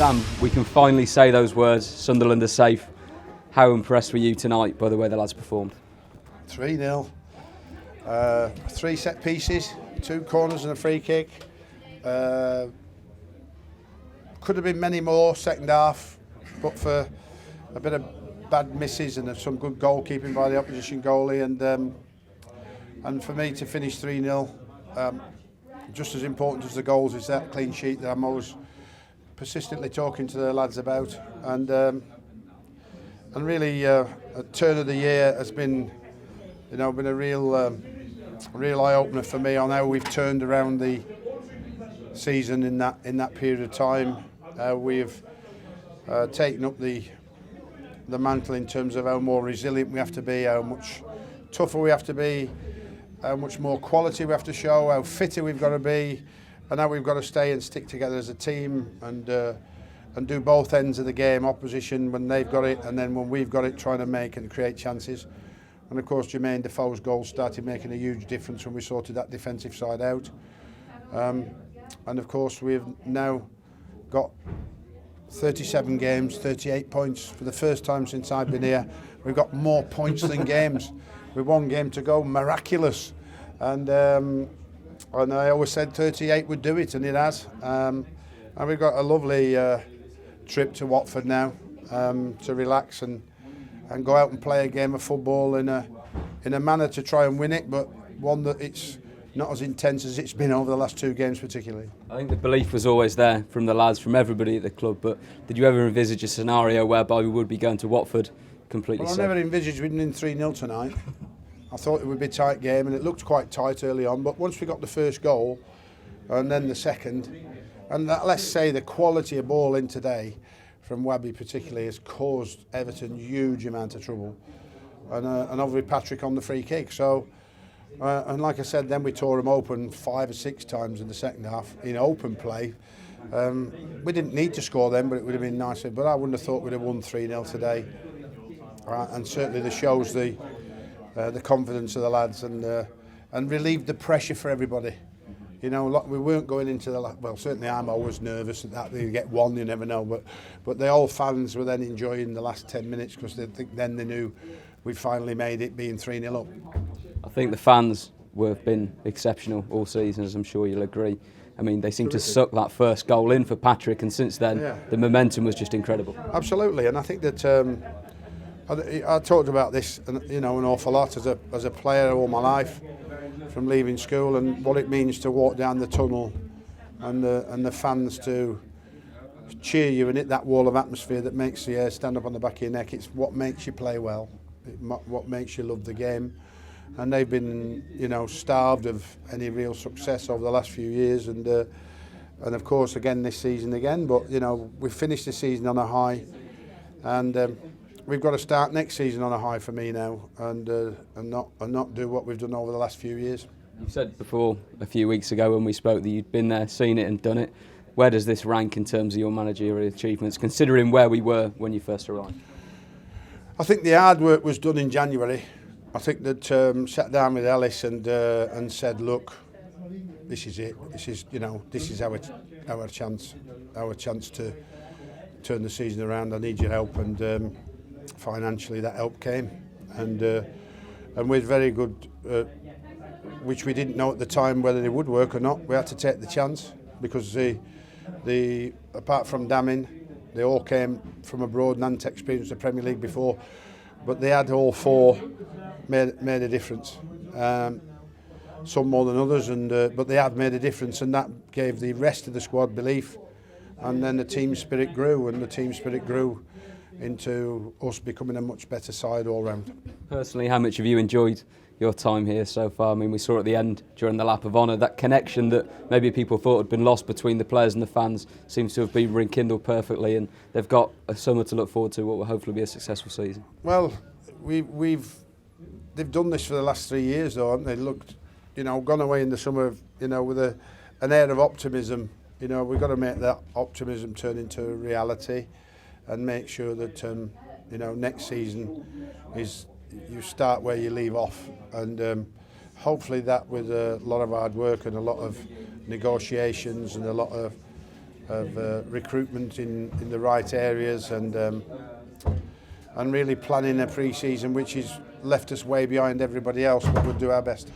Sam, we can finally say those words. Sunderland are safe. How impressed were you tonight by the way the lads performed? 3-0. 3 set pieces, 2 corners and a free kick. Could have been many more second half, but for a bit of bad misses and some good goalkeeping by the opposition goalie, and for me to finish 3-0, just as important as the goals is that clean sheet that I'm always persistently talking to the lads about, and really a turn of the year has been, been a real eye opener for me on how we've turned around the season in that period of time. We've taken up the mantle in terms of how more resilient we have to be, how much tougher we have to be, how much more quality we have to show, how fitter we've got to be, and how we've got to stay and stick together as a team and do both ends of the game, opposition when they've got it and then when we've got it, trying to make and create chances. And of course Jermaine Defoe's goal started making a huge difference when we sorted that defensive side out. And of course we've now got 37 games, 38 points. For the first time since I've been here, we've got more points than games. With 1 game to go, miraculous. And I always said 38 would do it, and it has. And we've got a lovely trip to Watford now to relax and go out and play a game of football in a manner to try and win it, but one that it's not as intense as it's been over the last 2 games particularly. I think the belief was always there from the lads, from everybody at the club, but did you ever envisage a scenario whereby we would be going to Watford completely safe? I never envisaged winning 3-0 tonight. I thought it would be a tight game, and it looked quite tight early on, but once we got the first goal and then the second, and let's say the quality of ball in today from Webby particularly has caused Everton huge amount of trouble, and obviously Patrick on the free kick. So and like I said, then we tore them open 5 or 6 times in the second half in open play. We didn't need to score them, but it would have been nicer. But I wouldn't have thought we'd have won 3-0 today. And certainly this shows the confidence of the lads and relieved the pressure for everybody. We weren't going into well, certainly I'm always nervous that you get one, you never know. But the old fans were then enjoying the last 10 minutes because then they knew we finally made it, being 3-0 up. I think the fans have been exceptional all season, as I'm sure you'll agree. I mean, they seem to suck that first goal in for Patrick, and since then, the momentum was just incredible. Absolutely, and I think that I talked about this, an awful lot as a player all my life, from leaving school, and what it means to walk down the tunnel, and the fans to cheer you and hit that wall of atmosphere that makes the hair stand up on the back of your neck. It's what makes you play well, what makes you love the game. And they've been, starved of any real success over the last few years, and of course again this season again. But we've finished the season on a high, and we've got to start next season on a high for me now, and not do what we've done over the last few years. You said before a few weeks ago when we spoke that you'd been there, seen it, and done it. Where does this rank in terms of your managerial achievements, considering where we were when you first arrived? I think the hard work was done in January. I think that sat down with Ellis and said, look, this is it. This is our chance to turn the season around. I need your help, and financially that help came, and with very good, which we didn't know at the time whether they would work or not. We had to take the chance because the apart from Damin, they all came from abroad and hadn't experienced the Premier League before, but they had all 4. Made a difference. Some more than others, but they have made a difference, and that gave the rest of the squad belief. And then the team spirit grew, and the team spirit grew into us becoming a much better side all round. Personally, how much have you enjoyed your time here so far? I mean, we saw at the end during the lap of honour that connection that maybe people thought had been lost between the players and the fans seems to have been rekindled perfectly, and they've got a summer to look forward to what will hopefully be a successful season. Well, they've done this for the last 3 years, though, haven't they? Looked, gone away in the summer, with an air of optimism. We've got to make that optimism turn into reality, and make sure that next season is you start where you leave off, and hopefully that with a lot of hard work and a lot of negotiations and a lot of recruitment in the right areas, and really planning a pre-season which has left us way behind everybody else, but we'll do our best.